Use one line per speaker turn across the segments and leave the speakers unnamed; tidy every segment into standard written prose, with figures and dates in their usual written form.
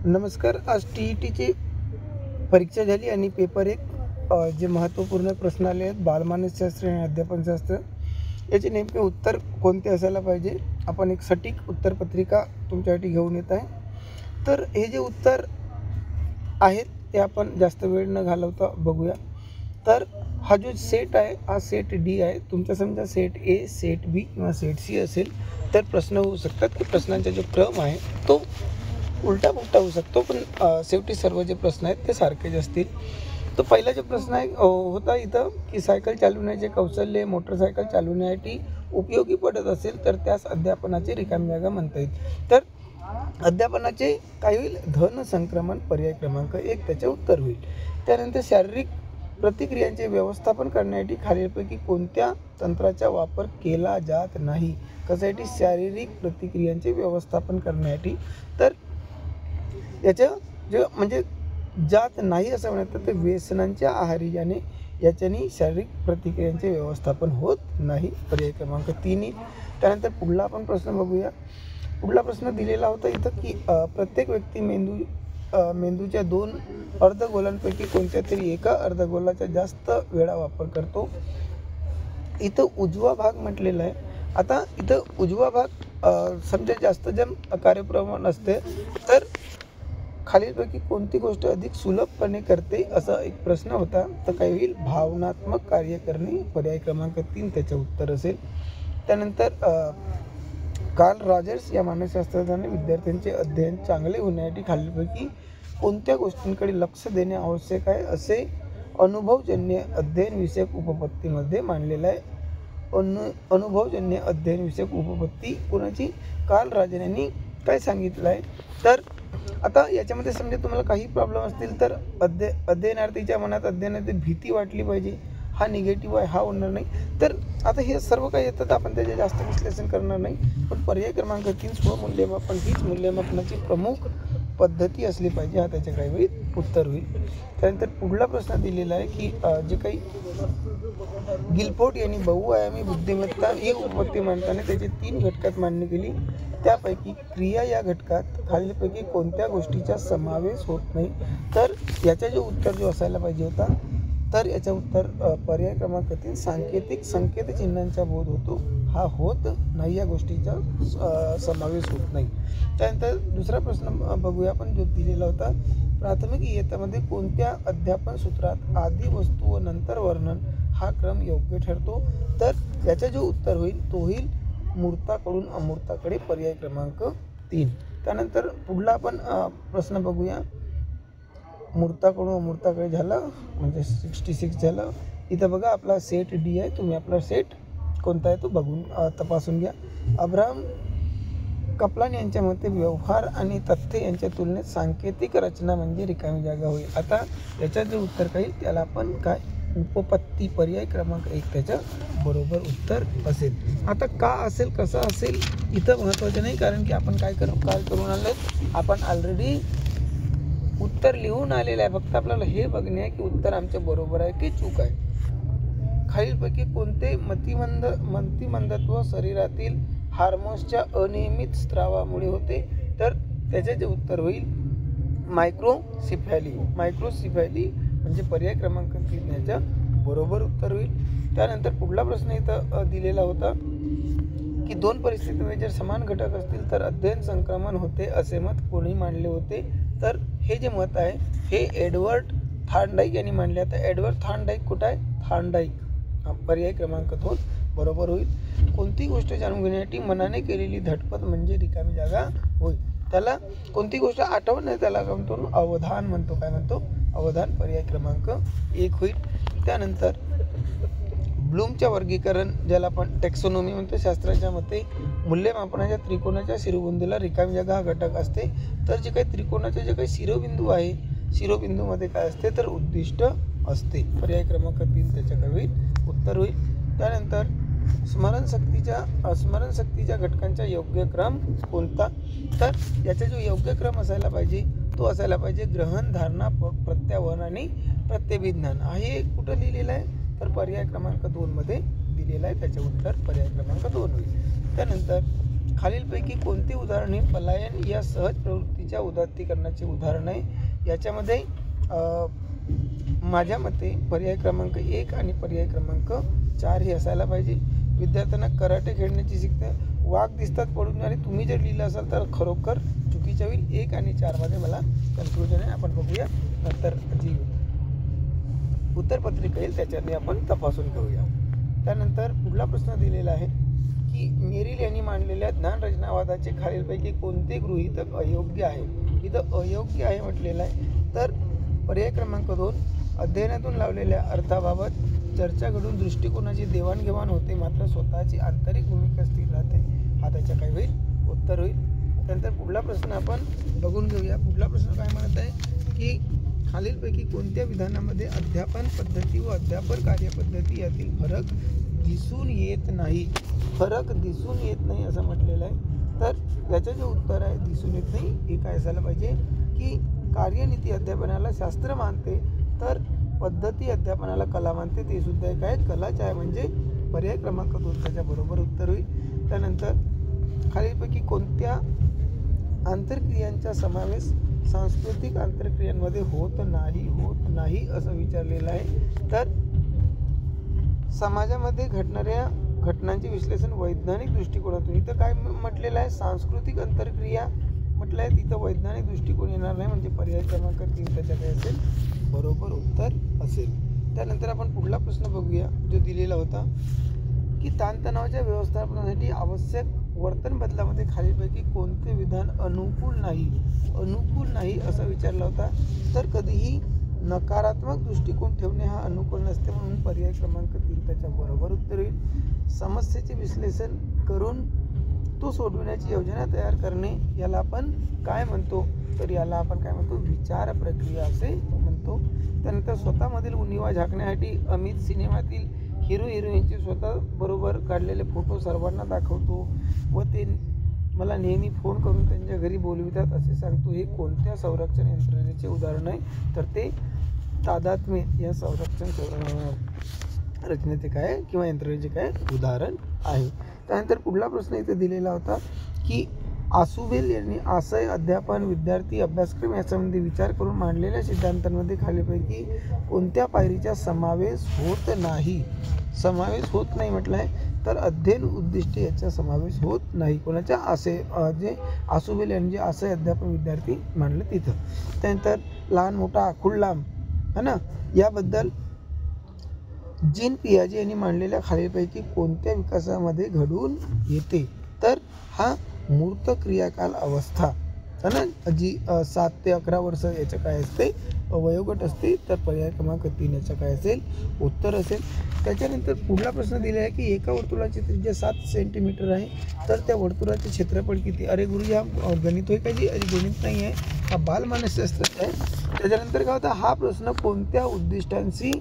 नमस्कार. आज TETची परीक्षा झाली आणि पेपर एक जे महत्त्वपूर्ण प्रश्न आले आहेत बालमानसशास्त्र आणि अध्यापनशास्त्र याचे नेमके उत्तर कोणते असायला पाहिजे. आपण एक सटीक उत्तरपत्रिका तुमच्यासाठी घेऊन येत आहे. तर हे जे उत्तर आहेत ते आपण जास्त वेळ न घालवता बघूया. तर हा जो सेट आहे हा सेट डी आहे. तुमचा समजा सेट ए, सेट बी किंवा सेट सी असेल तर प्रश्न होऊ शकतात की प्रश्नांचा जो क्रम आहे तो उलटा पुलटा होऊ शकतो, पण शेवटी सर्व जे प्रश्न आहेत ते सारखेच असतील. तर पहिला जो प्रश्न आहे होता इथं की सायकल चालवण्याचे कौशल्य मोटरसायकल चालवण्यासाठी उपयोगी पडत असेल तर त्यास अध्यापनाची रिकामी जागा म्हणता येईल. तर अध्यापनाचे काय होईल, धन संक्रमण पर्याय क्रमांक 1 त्याचे उत्तर होईल. त्यानंतर शारीरिक प्रतिक्रियांचे व्यवस्थापन करण्यासाठी खालीलपैकी कोणत्या तंत्राचा वापर केला जात नाही. कशासाठी, शारीरिक प्रतिक्रियांचे व्यवस्थापन करण्यासाठी. तर याचं जे म्हणजे जात नाही असं म्हणतात, ते व्यसनांच्या आहारी जाणे याच्याने शारीरिक प्रतिक्रियांचे व्यवस्थापन होत नाही. पर्याय क्रमांक 3. त्यानंतर पुढला आपण प्रश्न बघूया. पुढला प्रश्न दिलेला होता इथं की प्रत्येक व्यक्ती मेंदूच्या 2 अर्धगोलांपैकी कोणत्या तरी एका अर्धगोलाचा जास्त वेळा वापर करतो. इथं उजवा भाग म्हटलेला आहे. आता इथं उजवा भाग समजा जास्त जम कार्यप्रमाण असते तर खालीलपैकी कोणती गोष्ट अधिक सुलभपणे करते असा एक प्रश्न होता. तर काय होईल, भावनात्मक कार्य करणे. पर्याय क्रमांक 3 त्याचं उत्तर असेल. त्यानंतर कार्ल रॉजर्स या मानसशास्त्रज्ञाने विद्यार्थ्यांचे अध्ययन चांगले होण्यासाठी खालीलपैकी कोणत्या गोष्टींकडे लक्ष देणे आवश्यक आहे असे अनुभवजन्य अध्ययन विषयक उपपत्तीमध्ये मांडलेलं आहे. अनुभवजन्य अध्ययन विषयक उपपत्ती कोणाची, कार्ल रॉजर यांनी काय सांगितलं आहे. तर आता याच्यामध्ये समजा तुम्हाला काही प्रॉब्लेम असतील तर अध्ययनार्थीच्या मनात अध्ययनाची भीती वाटली पाहिजे. हा निगेटिव्ह आहे, हा होणार नाही. तर आता हे सर्व काही येतात, आपण त्याचे जास्त विश्लेषण करणार नाही. पण पर्याय क्रमांक 3 स्वमूल्यमापन हीच मूल्यमापनाची प्रमुख पद्धती असली पाहिजे, हा त्याच्या काही वेळी उत्तर होईल. त्यानंतर पुढला प्रश्न दिलेला आहे की जे काही गिलफोर्ड यांनी बहुआयामी बुद्धिमत्ता ही उपपत्ती मांडताना त्याची 3 घटकात मांडणी केली. त्यापैकी क्रिया या घटकात खालीलपैकी कोणत्या गोष्टीचा समावेश होत नाही. तर याचा जो उत्तर जो असायला पाहिजे होता, तर याचं उत्तर पर्याय क्रमांक 3 सांकेतिक संकेत चिन्हांचा बोध होतो, हा होत नाही, या गोष्टीचा समावेश होत नाही. त्यानंतर दुसरा प्रश्न बघूया आपण जो दिलेला होता. प्राथमिक इयत्तामध्ये कोणत्या अध्यापन सूत्रात आधी वस्तू व नंतर वर्णन हा क्रम योग्य ठरतो. तर याचा जो उत्तर होईल तो होईल मूर्ताकडून अमूर्ताकडे. पर्याय क्रमांक 3. त्यानंतर पुढला आपण प्रश्न बघूया. मूर्ताकडून अमूर्ताकडे झालं म्हणजे 66 झालं. इथं बघा आपला सेट डी आहे. तुम्ही आपला सेट कोणता आहे तो बघून तपासून घ्या. अब्राहम कप्लान यांच्या मते व्यवहार आणि तथ्य यांच्या तुलनेत सांकेतिक रचना म्हणजे रिकामी जागा होईल. आता याच्यात जे उत्तर काही त्याला आपण काय उपपत्ती. पर्याय क्रमांक 1 त्याचं बरोबर उत्तर असेल. आता का असेल, कसं असेल इथं महत्त्वाचं नाही, कारण की आपण काय करून आलो, आपण ऑलरेडी उत्तर लिहून आलेलं आहे. फक्त आपल्याला हे बघणे आहे की उत्तर आमचं बरोबर आहे की चूक आहे. खालीलपैकी कोणते मतिमंदत्व शरीरातील हार्मोन्सच्या अनियमित स्त्रावामुळे होते. तर त्याचे जे उत्तर होईल मायक्रोसिफॅली म्हणजे पर्याय क्रमांक 3 याचं बरोबर उत्तर होईल. त्यानंतर पुढला प्रश्न इथं दिलेला होता की 2 परिस्थितीमध्ये जर समान घटक असतील तर अध्ययन संक्रमण होते असे मत कोणी मांडले होते. तर हे जे मत आहे हे एडवर्ड थॉर्नडाईक यांनी मांडले. आता एडवर्ड थॉर्नडाईक कुठं आहे, थॉर्नडाईक. पर्याय क्रमांक 2 बरोबर होईल. कोणती गोष्ट जाणून घेण्यासाठी मनाने केलेली धडपड म्हणजे रिकामी जागा होईल. त्याला कोणती गोष्ट आठवण नाही त्याला काय म्हणतो, अवधान म्हणतो. काय म्हणतो, अवधान. पर्याय क्रमांक 1 होईल. त्यानंतर ब्लूमच्या वर्गीकरण ज्याला आपण टेक्सोनॉमी म्हणतो, शास्त्राच्या मते मूल्यमापनाच्या त्रिकोणाच्या शिरोबिंदूला रिकामी जागा हा घटक असते. तर जे काही त्रिकोणाचे जे काही शिरोबिंदू आहे, शिरोबिंदूमध्ये काय असते तर उद्दिष्ट असते. पर्याय क्रमांक 3 त्याच्याकडे होईल उत्तर होईल. त्यानंतर स्मरणशक्तीच्या घटकांचा योग्य क्रम कोणता. तर याचा जो योग्य क्रम असायला पाहिजे तो असायला पाहिजे ग्रहण, धारणा, प्रत्यावहन आणि प्रत्यभिज्ञान. हे कुठं लिहिलेलं आहे तर पर्याय क्रमांक 2 मध्ये दिलेला आहे. त्याचे उत्तर पर्याय क्रमांक 2 होईल. त्यानंतर खालीलपैकी कोणते उदाहरण हे पलायन या सहज प्रवृत्तीच्या उदात्तीकरणाचे उदाहरण आहे? याच्यामध्ये माझ्या मते पर्याय क्रमांक 1 आणि पर्याय क्रमांक 4 हे असायला पाहिजे. विद्यार्थ्यांना कराटे खेळण्याची शिकते, वाघ दिसतात पडून आणि तुम्ही जर लिहिलं असाल तर खरोखर चुकीच्या होईल. 1 आणि 4 मध्ये मला कन्क्लुजन आहे. आपण बघूया नंतर जी उत्तरपत्रिका येईल त्याच्याने आपण तपासून घेऊया. त्यानंतर पुढला प्रश्न दिलेला आहे की मेरिल यांनी मांडलेल्या ज्ञानरचनावादाचे खालीलपैकी कोणते गृहीतक अयोग्य आहे? इथं अयोग्य आहे म्हटलेलं आहे. तर पर्याय क्रमांक 2, अध्ययनातून लावलेल्या अर्थाबाबत चर्चा घडून दृष्टिकोनाची देवाणघेवाण होते मात्र स्वतःची आंतरिक भूमिका स्थिर राहते. हा त्याच्या काय होईल? उत्तर होईल. त्यानंतर पुढला प्रश्न आपण बघून घेऊया. पुढला प्रश्न काय म्हणत आहे की खालीलपैकी कोणत्या विधानामध्ये अध्यापन पद्धती व अध्यापन कार्यपद्धती यातील फरक दिसून येत नाही? फरक दिसून येत नाही असं म्हटलेलं आहे. तर याचं जे उत्तर आहे दिसून येत नाही हे काय असायला पाहिजे की कार्यनीती अध्यापनाला शास्त्र मानते तर पद्धती अध्यापनाला कला मानते. ते सुद्धा एक आहे कलाच आहे, म्हणजे पर्याय क्रमांक 2 त्याच्या बरोबर उत्तर होईल. त्यानंतर खालीलपैकी कोणत्या आंतरक्रियांचा समावेश सांस्कृतिक आंतरक्रियांमध्ये होत नाही असं विचारलेलं आहे? तर समाजामध्ये घडणाऱ्या घटनांचे विश्लेषण वैज्ञानिक दृष्टिकोनातून, इथं काय म्हटलेलं आहे? सांस्कृतिक आंतरक्रिया म्हटलं आहे, तिथं वैज्ञानिक दृष्टिकोन येणार नाही, म्हणजे पर्याय क्रमांक 3 त्याच्या काय असेल? बरोबर उत्तर असेल. त्यानंतर आपण पुढला प्रश्न बघूया जो दिलेला होता की ताणतणावाच्या व्यवस्थापनासाठी आवश्यक वर्तन बदलामध्ये खालीलपैकी कोणते विधान अनुकूल नाही असं विचारला होता? तर कधीही नकारात्मक दृष्टिकोन ठेवणे हा अनुकूल नसते, म्हणून पर्याय क्रमांक 3 त्याच्या बरोबर उत्तर होईल. समस्येचे विश्लेषण करून तो सोडविण्याची योजना तयार करणे याला आपण काय म्हणतो? तर याला आपण काय म्हणतो? विचार प्रक्रिया असे म्हणतो. त्यानंतर स्वतःमधील उणिवा झाकण्यासाठी अमित सिनेमातील हिरो हिरोईनचे स्वतः बरोबर काढलेले फोटो सर्वांना दाखवतो व ते मला नेहमी फोन करून त्यांच्या घरी बोलवितात असे सांगतो. हे कोणत्या संरक्षण यंत्रणेचे उदाहरण आहे? तर ते तादात्म्य या संरक्षण रचनेचे काय किंवा यंत्रणेचे काय उदाहरण आहे. त्यानंतर पुढला प्रश्न इथे दिलेला होता की आसुबेल यांनी आशय अध्यापन विद्यार्थी अभ्यासक्रम यासंबंधी विचार करून मांडलेल्या सिद्धांतांमध्ये खालीलपैकी कोणत्या पायरीचा समावेश होत नाही म्हटलं आहे? तर अध्ययन उद्दिष्टे याचा समावेश होत नाही. कोणाच्या? आशय जे आसुबेल यांनी जे आशय अध्यापन विद्यार्थी मांडलं तिथं. त्यानंतर लहान मोठा आखूड लांब है ना, याबद्दल जीन पियाजे यांनी मांडलेल्या खालीलपैकी कोणत्या विकासामध्ये घडून येते? तर हा मूर्त क्रियाकाल अवस्था है ना, जी 7 ते 11 वर्ष याचं काय असते? वयोगट असते. तर पर्याय क्रमांक 3 याचं काय असेल? उत्तर असेल. त्याच्यानंतर पुढला प्रश्न दिला आहे की एका वर्तुळाची त्रिज्या 7 सेंटीमीटर आहे तर त्या वर्तुळाचे क्षेत्रफळ किती? अरे गुरुजी हा गणित होय का जी? अरे गणित नाही आहे, हा बालमानसशास्त्र आहे. त्याच्यानंतर काय होता? हा प्रश्न कोणत्या उद्दिष्टांशी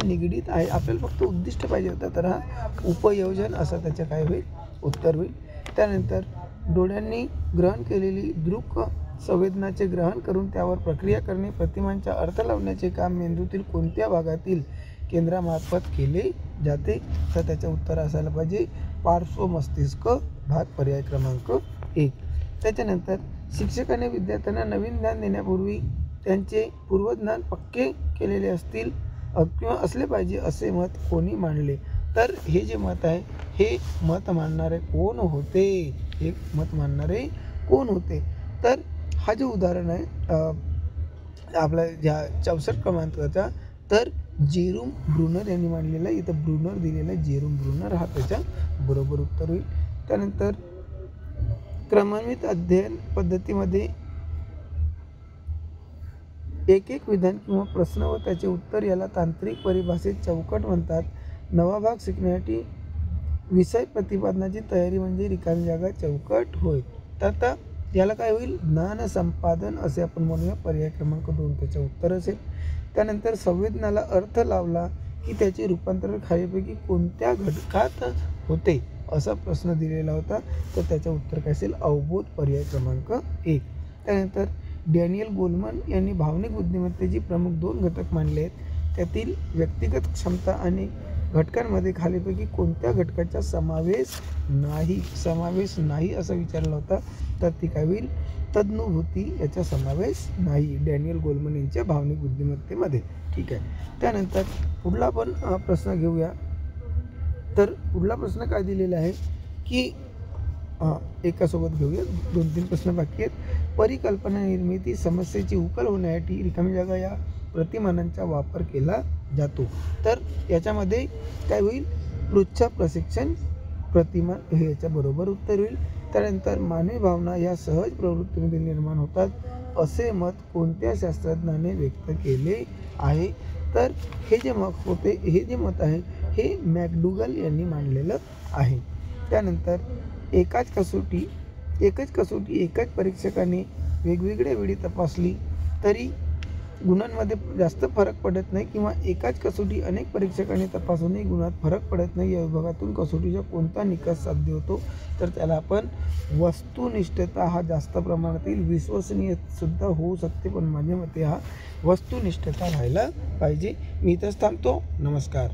निगडीत आहे? आपल्याला फक्त उद्दिष्ट पाहिजे होता, तर हा उपयोजन असं त्याचं काय होईल? उत्तर होईल. त्यानंतर डोळ्यांनी ग्रहण केलेली दृक संवेदनाचे ग्रहण करून त्यावर प्रक्रिया करणे प्रतिमांचा अर्थ लावण्याचे काम मेंदूतील कोणत्या भागातील केंद्रामार्फत केले जाते? तर त्याचं उत्तर असायला पाहिजे पार्श्व मस्तिष्क भाग, पर्याय क्रमांक 1. त्याच्यानंतर शिक्षकाने विद्यार्थ्यांना नवीन ज्ञान देण्यापूर्वी त्यांचे पूर्वज्ञान पक्के केलेले असतील किंवा असले पाहिजे असे मत कोणी मांडले? तर हे जे मत आहे हे मत मांडणारे कोण होते? तर हा जो उदाहरण आहे आपला ज्या 64 क्रमांकाचा, तर जेरोम ब्रुनर यांनी मांडलेला आहे. इथं ब्रुनर दिलेला आहे, जेरोम ब्रुनर हा त्याच्या बरोबर उत्तर होईल. त्यानंतर क्रमान्वित अध्ययन पद्धतीमध्ये एक विधान किंवा प्रश्न व त्याचे उत्तर याला तांत्रिक परिभाषेत चौकट म्हणतात. नवा भाग शिकण्यासाठी विषय प्रतिपादनाची तयारी म्हणजे रिकामी जागा चौकट होय. तर आता याला काय होईल? ज्ञान संपादन असे आपण म्हणूया. पर्याय क्रमांक 2 त्याचं उत्तर असेल. त्यानंतर संवेदनाला अर्थ लावला की त्याचे रूपांतर खालीलपैकी कोणत्या घटकात होते असा प्रश्न दिलेला होता, तर त्याचं उत्तर काय असेल? अवबोध, पर्याय क्रमांक 1. त्यानंतर डॅनियल गोलमन यांनी भावनिक बुद्धिमत्तेची प्रमुख 2 घटक मानले आहेत. त्यातील व्यक्तिगत क्षमता आणि घटकांमध्ये खालीपैकी कोणत्या घटकाचा समावेश नाही असं विचारलं होतं, तर ती काय होईल, तज्ञभूती याचा समावेश नाही डॅनियल गोलमन यांच्या भावनिक बुद्धिमत्तेमध्ये. ठीक आहे. त्यानंतर पुढला आपण प्रश्न घेऊया. तर पुढला प्रश्न काय दिलेला आहे की एकासोबत घेऊया, 2-3 प्रश्न बाकी आहेत. परिकल्पना निर्मिती समस्येची उकल होण्यासाठी रिकामी जागा या प्रतिमानांचा वापर केला जातो. तर याच्यामध्ये काय होईल, पृच्छ प्रशिक्षण प्रतिमान हे याच्या बरोबर उत्तर होईल. त्यानंतर मानवी भावना या सहज प्रवृत्तीमध्ये निर्माण होतात असे मत कोणत्या शास्त्रज्ञाने व्यक्त केले आहे. तर हे जे मत आहे हे मॅकडुगल यांनी मांडलेलं आहे. त्यानंतर एकच कसोटी एकाच परीक्षकाने वेगवेगळ्या वेळी तपासली तरी गुणांमध्ये जास्त फरक पडत नाही, किंवा एकाच कसोटी अनेक परीक्षकांनी तपासूनही गुणात फरक पडत नाही, या विभागातून कसोटीचा कोणता निकष साध्य होतो. तर त्याला आपण वस्तुनिष्ठता हा जास्त प्रमाणातील विश्वसनीय सुद्धा होऊ शकते, पण माझ्या मते हा वस्तुनिष्ठता राहायला पाहिजे. मी इथंच थांबतो. नमस्कार.